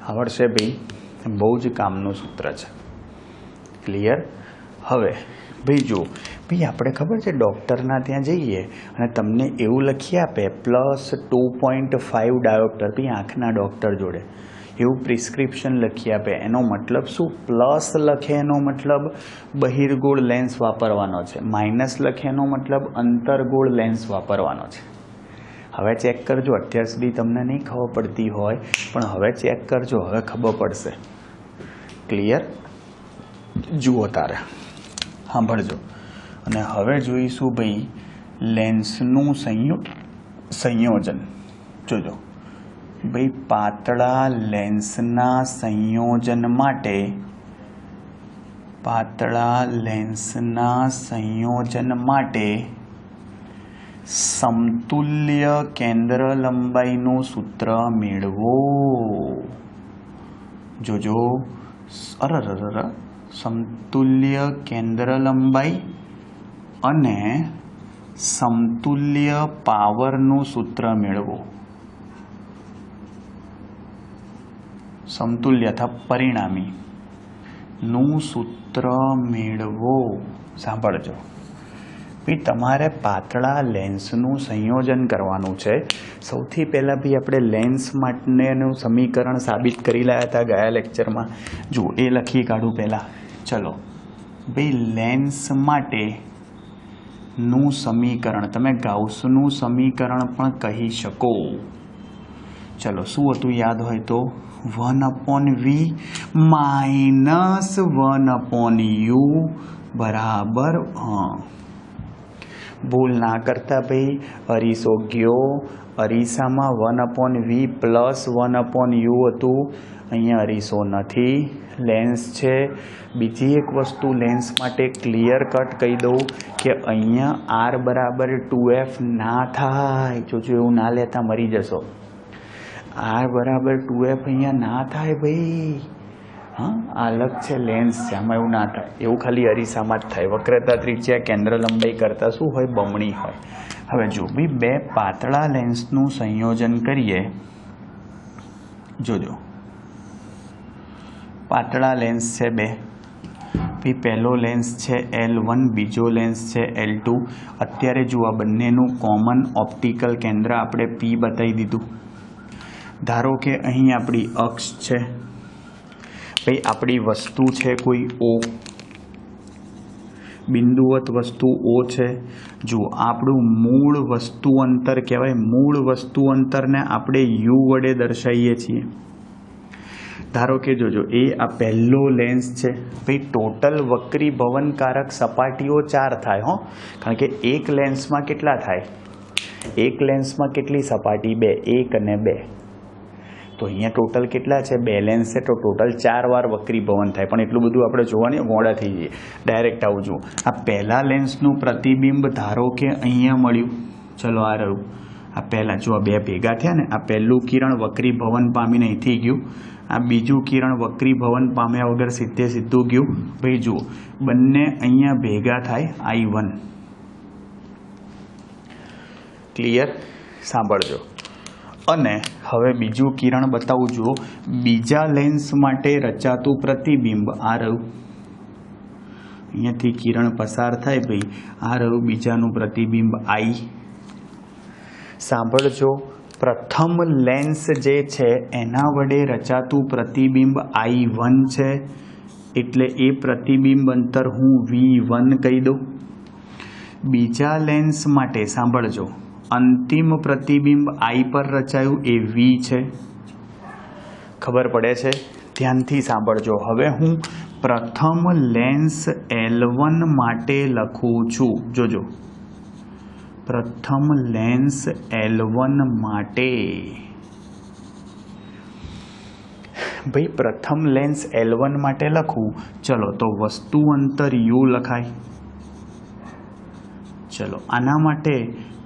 આવડશે ભાઈ? બહુ જ કામનું સૂત્ર છે. ક્લિયર? હવે ભાઈ જો ભાઈ આપણે ખબર છે ડૉક્ટરના ત્યાં જઈએ અને તમને એવું લખી આપે +2.5 ડાયોપ્ટર. ભાઈ આંખના ડૉક્ટર જોડે એવું પ્રિસ્ક્રિપ્શન લખી આપે. એનો મતલબ શું? પ્લસ લખે એનો મતલબ બહિર્ગોળ લેન્સ વાપરવાનો છે, માઇનસ લખે એનો મતલબ અંતર્ગોળ લેન્સ વાપરવાનો છે. હવે ચેક કરજો. અત્યાર સુધી તમને નહીં ખબર પડતી હોય પણ હવે ચેક કરજો, હવે ખબર પડશે. ક્લિયર? જુઓ તારે સાંભળજો. અને હવે જોઈશું ભાઈ લેન્સનું સંયોજન. જોજો ભાઈ, પાતળા લેન્સના સંયોજન માટે સમતુલ્ય કેન્દ્ર લંબાઈનું સૂત્ર મેળવો. જોજો, સમતુલ્ય કેન્દ્ર લંબાઈ અને સમતુલ્ય પાવરનું સૂત્ર મેળવો. સમતુલ્ય અથવા પરિણામીનું સૂત્ર મેળવો. સાંભળજો ભાઈ, તમારે પાતળા લેન્સનું સંયોજન કરવાનું છે. સૌથી પહેલાં ભાઈ આપણે લેન્સ માટેનું સમીકરણ સાબિત કરી લાવ્યા હતા ગયા લેક્ચરમાં. જુઓ એ લખી કાઢું પહેલાં. ચલો ભાઈ, લેન્સ માટેનું સમીકરણ તમે ગાઉસનું સમીકરણ પણ કહી શકો. ચલો શું હતું યાદ હોય તો? 1/v - 1/u બરાબર. ભૂલ ના કરતા ભાઈ. અરીસો ગયો, અરીસામાં 1/v + 1/u હતું. અહીંયા અરીસો નથી, લેન્સ છે. બીજી એક વસ્તુ લેન્સ માટે ક્લિયર કટ કહી દઉં કે અહીંયા r બરાબર 2f ના થાય. જોજો એવું ના લેતા મરી જશો. r બરાબર 2f અહીંયા ના થાય ભાઈ. હા, અલગ છે લેન્સ છે, આમાં એવું ના થાય. એવું ખાલી અરીસામાં જ થાય. વક્રતા ત્રિજ્યા કેન્દ્ર લંબાઈ કરતાં શું હોય? બમણી હોય. હવે જો ભાઈ, બે પાતળા લેન્સનું સંયોજન કરીએ. જોજો, પાતળા લેન્સ છે બે. ભાઈ પહેલો લેન્સ છે L1, બીજો લેન્સ છે L2. અત્યારે જુઓ આ બંનેનું કોમન ઓપ્ટિકલ કેન્દ્ર આપણે P બતાવી દીધું. ધારો કે અહીં આપણી અક્ષ છે, ભાઈ આપણી વસ્તુ છે કોઈ O, બિંદુવત વસ્તુ O છે. જુઓ આપણું મૂળ વસ્તુ અંતર કહેવાય. મૂળ વસ્તુ અંતરને આપણે U વડે દર્શાવીએ છીએ. ધારો કે જોજો એ આ પહેલો લેન્સ છે. ભાઈ ટોટલ વક્રી ભવનકારક સપાટીઓ 4 થાય હો, કારણ કે એક લેન્સમાં કેટલા થાય? એક લેન્સમાં કેટલી સપાટી? 2, 1 અને 2. તો અહીંયા ટોટલ કેટલા છે? 2 લેન્સ છે, તો ટોટલ 4 વાર વક્રી ભવન થાય. પણ એટલું બધું આપણે જોવાની મોડા થઈ જઈએ. ડાયરેક્ટ આવું જુઓ, આ પહેલા લેન્સનું પ્રતિબિંબ ધારો કે અહીંયા મળ્યું. ચલો આ રહ્યું. આ પહેલાં જો આ 2 ભેગા થયા ને, આ પહેલું કિરણ વક્રી ભવન પામીને અહીંથી ગયું, આ બીજું કિરણ વક્રી ભવન પામ્યા વગર સીધું ગયું. ભાઈ જુઓ બંને અહીંયા ભેગા થાય I1. ક્લિયર? સાંભળજો. અને હવે બીજું કિરણ બતાવું. જુઓ બીજા લેન્સ માટે રચાતું પ્રતિબિંબ આ રહ્યું. અહીંયાથી કિરણ પસાર થાય ભાઈ, આ રહ્યું બીજાનું પ્રતિબિંબ I. સાંભળજો, પ્રથમ લેન્સ જે છે એના વડે રચાતું પ્રતિબિંબ I1 છે, એટલે એ પ્રતિબિંબ અંતર હું V1 કહી દઉં. બીજા લેન્સ માટે સાંભળજો, અંતિમ પ્રતિબિંબ I પર રચાયું એ V છે. ખબર પડે છે? ધ્યાનથી સાંભળજો. હવે હું પ્રથમ લેન્સ L1 માટે લખું છું. જોજો, પ્રથમ લેન્સ L1 માટે, ભાઈ પ્રથમ લેન્સ L1 માટે લખું. ચલો તો વસ્તુ અંતર U લખાય. ચલો આના માટે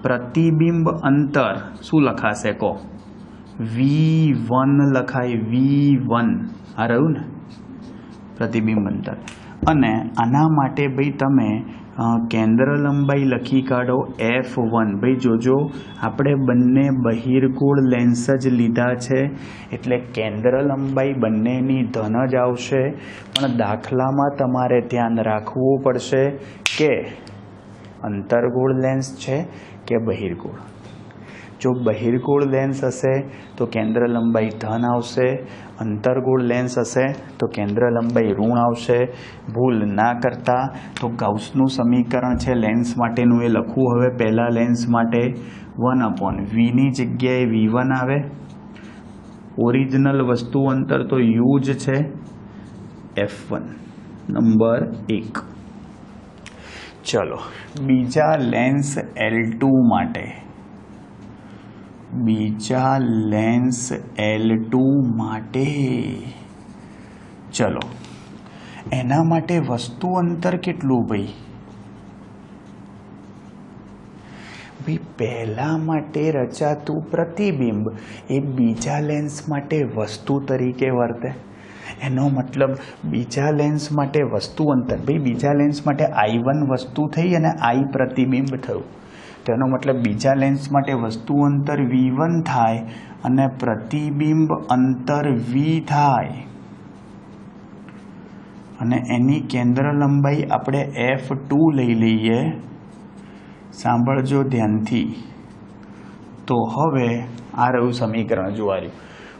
પ્રતિબિંબ અંતર શું લખાશે કહો? V1 લખાય. V1 આ રહ્યું ને પ્રતિબિંબ અંતર. અને આના માટે ભાઈ તમે કેન્દ્ર લંબાઈ લખી કાઢો F1. ભાઈ જોજો આપણે બંને બહિર્ગોળ લેન્સ જ લીધા છે, એટલે કેન્દ્ર લંબાઈ બંનેની ધન જ આવશે. પણ દાખલામાં તમારે ધ્યાન રાખવું પડશે કે અંતર્ગોળ લેન્સ છે કે બહિર્ગોળ. જો બહિર્ગોળ લેન્સ હશે તો કેન્દ્ર લંબાઈ ધન આવશે, અંતર્ગોળ લેન્સ હશે તો કેન્દ્ર લંબાઈ ઋણ આવશે. ભૂલ ના કરતા. તો ગાઉસનું સમીકરણ છે લેન્સ માટેનું એ લખવું. હવે પહેલા લેન્સ માટે 1/V ની જગ્યાએ V1 આવે. ઓરિજિનલ વસ્તુ અંતર તો U જ છે, F1 નંબર 1. ચલો બીજા લેન્સ L2 માટે, બીજા લેન્સ L2 માટે ચલો એના માટે વસ્તુ અંતર કેટલું ભાઈ? ભાઈ પહેલા માટે રચાતું પ્રતિબિંબ એ બીજા લેન્સ માટે વસ્તુ તરીકે વર્તે. એનો મતલબ બીજા લેન્સ માટે વસ્તુ અંતર, ભાઈ બીજા લેન્સ માટે I1 વસ્તુ થઈ અને I પ્રતિબિંબ થયું. તેનો મતલબ બીજા લેન્સ માટે વસ્તુ અંતર V1 થાય અને પ્રતિબિંબ અંતર V થાય. અને એની કેન્દ્ર લંબાઈ આપણે F2 લઈ લઈએ. સાંભળજો ધ્યાનથી. તો હવે આ રહ્યું સમીકરણ જોવાયું.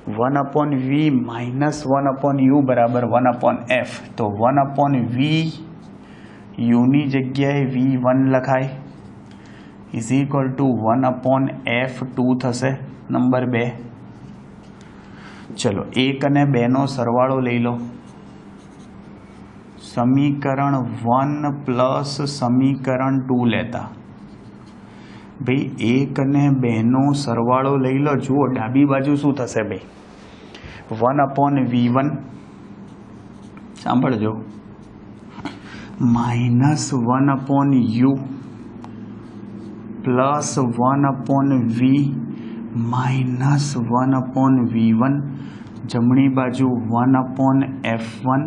1/V -1/U બરાબર 1/F. તો 1/V યુની જગ્યાએ V1 લખાય ઇઝ ઇક્વલ ટુ 1/F2 થશે. નંબર 2. ચલો 1 અને 2 નો સરવાળો લઈ લો. સમીકરણ 1 પ્લસ સમીકરણ 2 લેતા ભાઈ 1 અને 2 નો સરવાળો લઈ લો. જુઓ ડાબી બાજુ શું થશે ભાઈ? 1/V1 સાંભળજો -1/U પ્લસ 1/V -1/V1. જમણી બાજુ 1/F1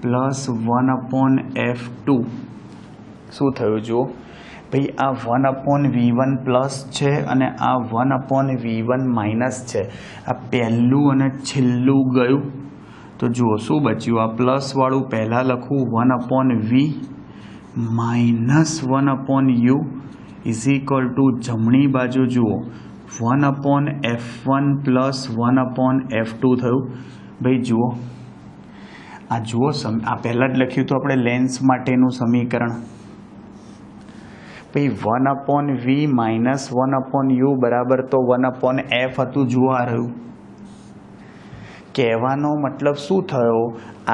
પ્લસ 1/F2. શું થયું જુઓ ભાઈ, આ 1/V1 પ્લસ છે અને આ 1/V1 માઇનસ છે. આ પહેલું અને છેલ્લું ગયું તો જુઓ શું બચ્યું, આ પ્લસવાળું પહેલાં લખું 1/v -1/u is equal to જમણી બાજુ જુઓ 1/f1 + 1/f2 થયું. ભાઈ જુઓ આ જુઓ આ પહેલાં જ લખ્યું હતું આપણે લેન્સ માટેનું સમીકરણ. ભાઈ 1/v -1/u બરાબર તો 1/f હતું. જુઓ આ રહ્યું. કહેવાનો મતલબ શું થયો,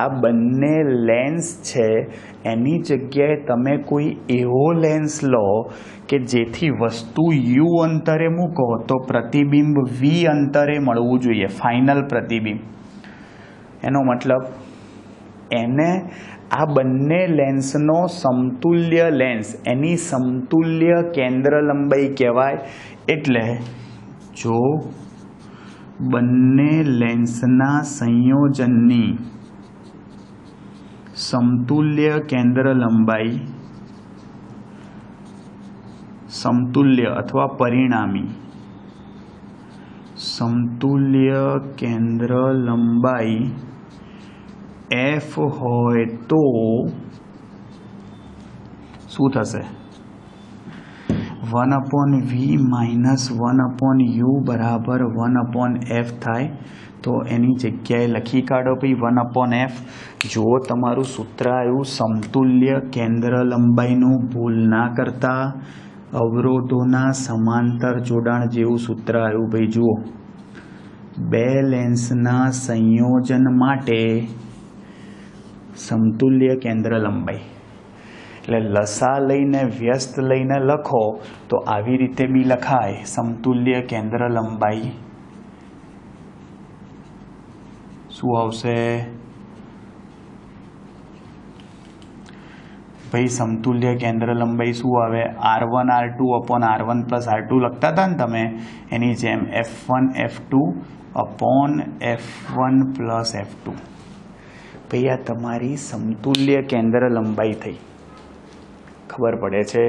આ બંને લેન્સ છે એની જગ્યાએ તમે કોઈ એવો લેન્સ લો કે જેથી વસ્તુ u અંતરે મૂકો તો પ્રતિબિંબ v અંતરે મળવું જોઈએ, ફાઇનલ પ્રતિબિંબ. એનો મતલબ એને આ બંને લેન્સનો સમતુલ્ય લેન્સ, એની સમતુલ્ય કેન્દ્ર લંબાઈ કહેવાય. એટલે જો બંને લેન્સના સંયોજનની સમતુલ્ય કેન્દ્ર લંબાઈ, સમતુલ્ય અથવા પરિણામી સમતુલ્ય કેન્દ્ર લંબાઈ f હોય તો શું થશે, 1/v -1/u બરાબર 1/f થાય. તો એની જગ્યાએ લખી કાઢો ભાઈ 1/f. જો તમારું સૂત્ર આવ્યું સમતુલ્ય કેન્દ્ર લંબાઈનું, ભૂલ ના કરતા, અવરોધોના સમાંતર જોડાણ જેવું સૂત્ર આવ્યું. ભાઈ જુઓ, બે લેન્સના સંયોજન માટે સમતુલ્ય કેન્દ્ર લંબાઈ, એટલે લસા લઈને વ્યસ્ત લઈને લખો તો આવી રીતે બી લખાય. સમતુલ્ય કેન્દ્ર લંબાઈ શું આવશે ભાઈ, સમતુલ્ય કેન્દ્ર લંબાઈ શું આવે, r1 r2/r1 + r2 લખતા હતા ને તમે, એની જેમ f1 f2/f1 + f2. ભાઈ આ તમારી સમતુલ્ય કેન્દ્ર લંબાઈ થઈ. ખબર પડે છે?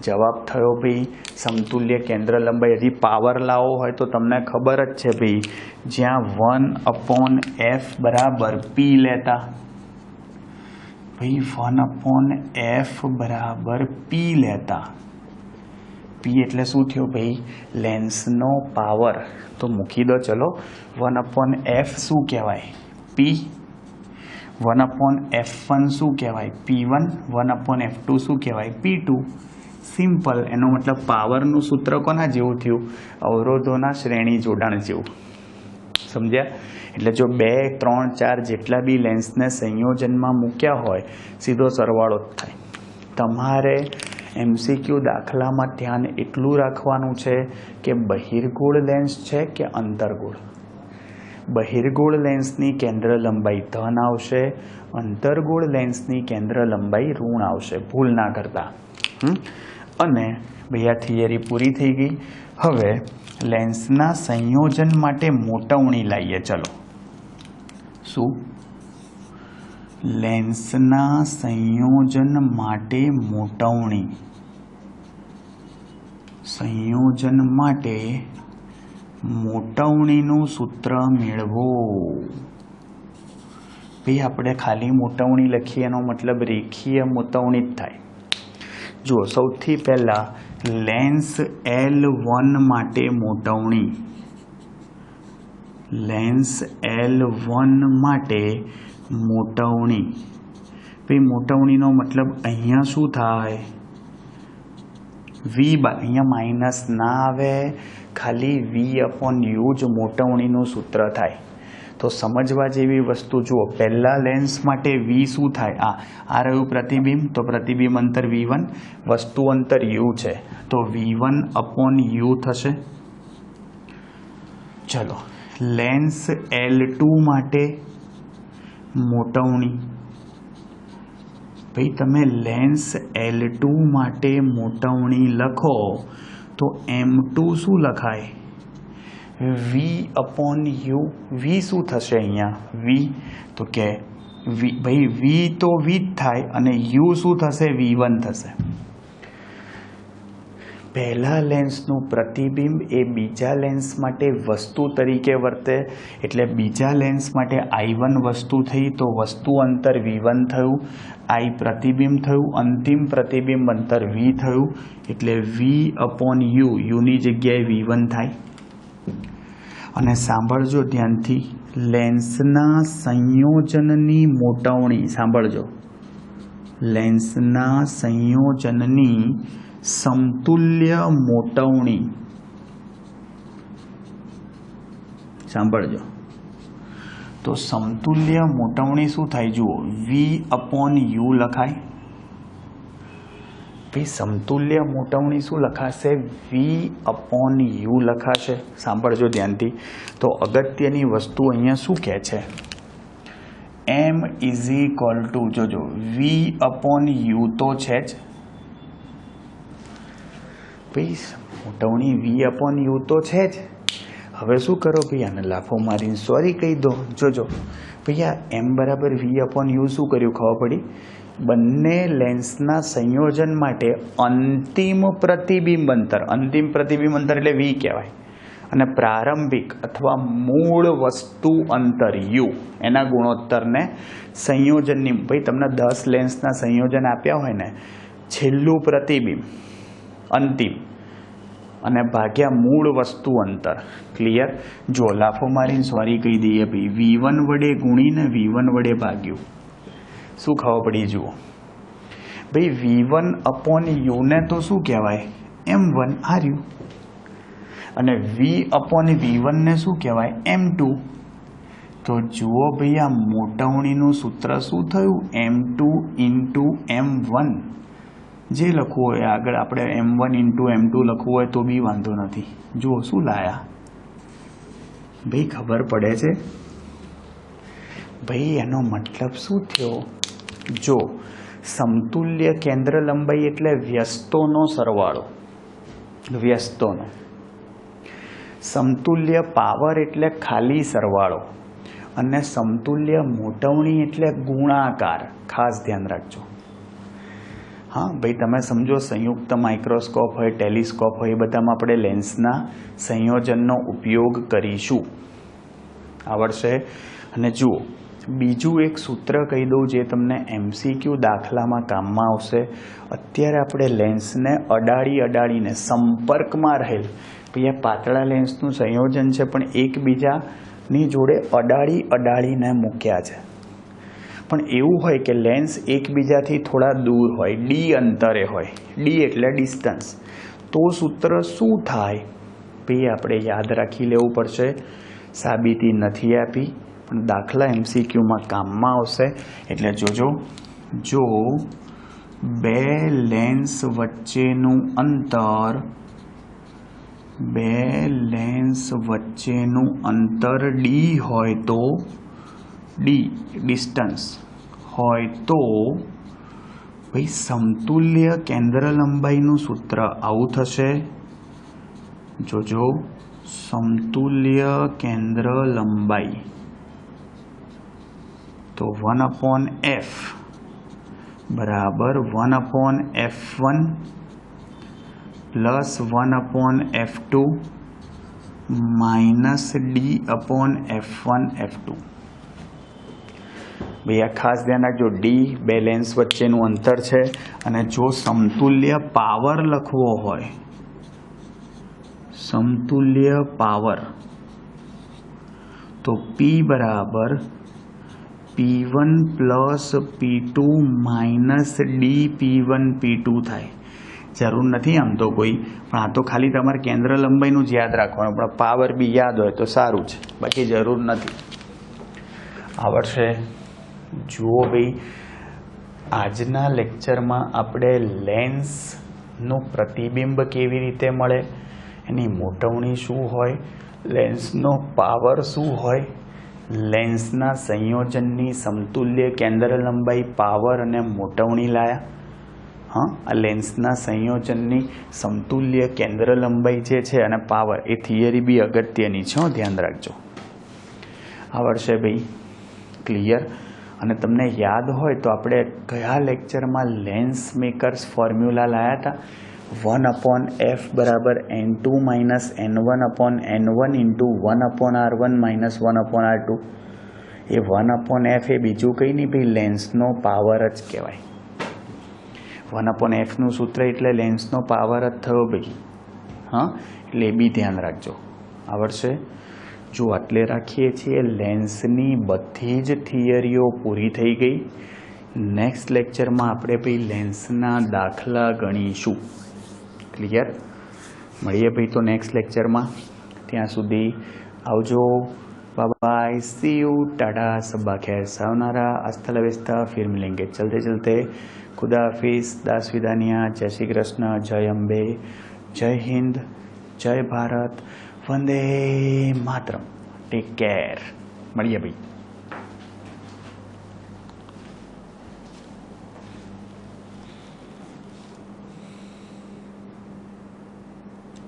જવાબ થયો ભાઈ સમતુલ્ય કેન્દ્ર લંબાઈ. હજી પાવર લાવો હોય તો તમને ખબર જ છે ભાઈ, જ્યાં 1/f બરાબર p લેતા, ભાઈ 1/f બરાબર p લેતા. p એટલે શું થયું ભાઈ, લેન્સનો પાવર. તો મૂકી દો ચલો, 1/f શું કહેવાય, p. 1/f1 શું કહેવાય, p1. 1/f2 શું કહેવાય, p2. સિમ્પલ. એનો મતલબ પાવરનું સૂત્ર કોના જેવું થયું, અવરોધોના શ્રેણી જોડાણ જેવું. સમજ્યા? એટલે જો 2, 3, 4 જેટલા બી લેન્સને સંયોજનમાં મૂક્યા હોય સીધો સરવાળો જ થાય. તમારે MCQ દાખલામાં ધ્યાન એટલું રાખવાનું છે કે બહિર્ગોળ લેન્સ છે કે અંતર્ગોળ. બહિર્ગોળ લેન્સની કેન્દ્ર લંબાઈ ધન આવશે, અંતર્ગોળ લેન્સની કેન્દ્ર લંબાઈ ઋણ આવશે. ભૂલ ના કરતા. અને ભાઈ આ થિયરી પૂરી થઈ ગઈ. હવે લેન્સના સંયોજન માટે મોટવણી લાવીએ. ચલો, શું લેન્સના સંયોજન માટે મોટવણી, સંયોજન માટે મોટવણીનું સૂત્ર મેળવો. ભાઈ આપણે ખાલી મોટવણી લખીએ એનો મતલબ રેખીય મોટવણી જ થાય. જુઓ, સૌથી પહેલા લેન્સ L1 માટે મોટવણી, લેન્સ L1 માટે મોટવણી. ભાઈ મોટવણીનો મતલબ અહીંયા શું થાય, v, અહીંયા માઇનસ ના આવે, ખાલી v/u જ મોટવણીનું સૂત્ર થાય. તો સમજવા જેવી વસ્તુ જુઓ, પહેલા લેન્સ માટે v શું થાય, આ રહ્યું પ્રતિબિંબ, તો પ્રતિબિંબ અંતર v1, વસ્તુ અંતર u છે તો v1/u થશે. ચલો, લેન્સ L2 માટે મોટવણી. ભાઈ તમે લેન્સ L2 માટે મોટવણી લખો તો m2 શું લખાય, v/u. v શું થશે અહીંયા, v તો કે ભાઈ v તો v જ થાય અને u શું થશે, v1 થશે. પહેલા લેન્સનું પ્રતિબિંબ એ બીજા લેન્સ માટે વસ્તુ તરીકે વર્તે, એટલે બીજા લેન્સ માટે I1 વસ્તુ થઈ તો વસ્તુ અંતર V1 થયું, I પ્રતિબિંબ થયું, અંતિમ પ્રતિબિંબ અંતર V થયું, એટલે V/U, યુની જગ્યાએ V1 થાય. અને સાંભળજો ધ્યાનથી, લેન્સના સંયોજનની મોટવણી સાંભળજો, લેન્સના સંયોજનની સમતુલ્ય મોટવણી સાંભળજો. તો સમતુલ્ય મોટવણી શું થાય જુઓ, V/U લખાય. ભાઈ સમતુલ્ય મોટવણી શું લખાશે, V/U લખાશે. સાંભળજો ધ્યાનથી. તો અગત્યની વસ્તુ અહીંયા શું કહે છે, M = જોજો V/U તો છે જ. ભાઈ મોટવણી V/U તો છે જ. હવે શું કરો ભાઈ, આને લાફો મારીને સોરી કહી દો. જોજો ભાઈ આ M = V/U શું કર્યું ખબર પડી, બંને લેન્સના સંયોજન માટે અંતિમ પ્રતિબિંબ અંતર એટલે V કહેવાય, અને પ્રારંભિક અથવા મૂળ વસ્તુ અંતર U, એના ગુણોત્તરને સંયોજનની, ભાઈ તમને 10 લેન્સના સંયોજન આપ્યા હોય ને, છેલ્લું પ્રતિબિંબ અંતિમ અને ભાગ્યા મૂળ વસ્તુ અંતર. ક્લિયર? જો લાફો મારીને સોરી કહી દઈએ ભાઈ, V1 વડે ગુણીને V1 વડે ભાગ્યું, શું ખબર પડી જુઓ ભાઈ, V1/U ને તો શું કહેવાય, M1 આર્યું, અને V/V1 ને શું કહેવાય, M2. તો જુઓ ભાઈ આ મોટવણીનું સૂત્ર શું થયું, M2 × M1. જે લખવું હોય આગળ આપણે M1 × M2 લખવું હોય તો બી વાંધો નથી. જુઓ શું લાયા ભાઈ, ખબર પડે છે ભાઈ, એનો મતલબ શું થયો, જો સમતુલ્ય કેન્દ્ર લંબાઈ એટલે વ્યસ્તોનો સરવાળો, વ્યસ્તોનો. સમતુલ્ય પાવર એટલે ખાલી સરવાળો, અને સમતુલ્ય મોટવણી એટલે ગુણાકાર. ખાસ ધ્યાન રાખજો. હા ભાઈ તમે સમજો, સંયુક્ત માઇક્રોસ્કોપ હોય, ટેલિસ્કોપ હોય, એ બધામાં આપણે લેન્સના સંયોજનનો ઉપયોગ કરીશું, આવડશે. અને જુઓ બીજું એક સૂત્ર કહી દઉં જે તમને MCQ દાખલામાં કામમાં આવશે. અત્યારે આપણે લેન્સને અડાડીને સંપર્કમાં રહેલ, ભાઈ આ પાતળા લેન્સનું સંયોજન છે પણ એકબીજાની જોડે અડાડીને મૂક્યા છે. પણ એવું હોય કે લેન્સ એકબીજાથી થોડા દૂર હોય, D અંતરે હોય, D એટલે ડિસ્ટન્સ, તો સૂત્ર શું થાય ભાઈ આપણે યાદ રાખી લેવું પડશે. સાબિતી નથી આપી પણ દાખલા MCQમાં કામમાં આવશે, એટલે જોજો. જો બે લેન્સ વચ્ચેનું અંતર D હોય તો, D ડિસ્ટન્સ હોય તો ભાઈ સમતુલ્ય કેન્દ્ર લંબાઈનું સૂત્ર આવું થશે. જોજો સમતુલ્ય કેન્દ્ર લંબાઈ તો 1/f બરાબર 1/f1 plus 1/f2 minus D/f1/f2. ભાઈ આ ખાસ ધ્યાન રાખજો, D બે લેન્સ વચ્ચેનું અંતર છે, અને જો સમતુલ્ય પાવર લખવો હોય, સમતુલ્ય પાવર તો P બરાબર P1 plus P2 minus DP1P2 થાય. જરૂર નથી આમ તો કોઈ, પણ આ તો ખાલી તમારે કેન્દ્ર લંબાઈનું જ યાદ રાખવાનું, પણ પાવર બી યાદ હોય તો સારું છે, બાકી જરૂર નથી. આવડશે? જુઓ ભાઈ આજના લેક્ચરમાં આપણે લેન્સનું પ્રતિબિંબ કેવી રીતે મળે, એની મોટવણી શું હોય, લેન્સનો પાવર શું હોય, લેન્સના સંયોજનની સમતુલ્ય કેન્દ્ર લંબાઈ, પાવર અને મોટવણી લાયા. હા આ લેન્સના સંયોજનની સમતુલ્ય કેન્દ્ર લંબાઈ જે છે અને પાવર, એ થિયરી બી અગત્યની છે, ધ્યાન રાખજો. આવડશે ભાઈ? ક્લિયર? અને તમને યાદ હોય તો આપણે કયા લેક્ચરમાં લેન્સ મેકર્સ ફોર્મ્યુલા લાયા હતા, 1/f બરાબર n2 minus n1/n1 into 1/r1 minus 1/r2. એ 1/f એ બીજું કંઈ નહીં ભાઈ, લેન્સનો પાવર જ કહેવાય. 1/fનું સૂત્ર એટલે લેન્સનો પાવર જ થયો ભાઈ. હા, એટલે એ બી ધ્યાન રાખજો, આવડશે. જો આટલે રાખીએ છીએ. લેન્સની બધી જ થિયરીઓ પૂરી થઈ ગઈ. નેક્સ્ટ લેક્ચરમાં આપણે ભાઈ લેન્સના દાખલા ગણીશું. ક્લિયર? મળીએ ભાઈ તો નેક્સ્ટ લેક્ચરમાં. ત્યાં સુધી આવજો. बाय, सी यू, टाटा, सब्बा खैर, सावनारा, हasta la vista, फिर मिलेंगे चलते चलते. खुदा हाफिज, दास विदानिया, जय श्री कृष्ण, जय अम्बे, जय हिंद, जय भारत, वंदे मातरम. Take care. મળીએ ભાઈ.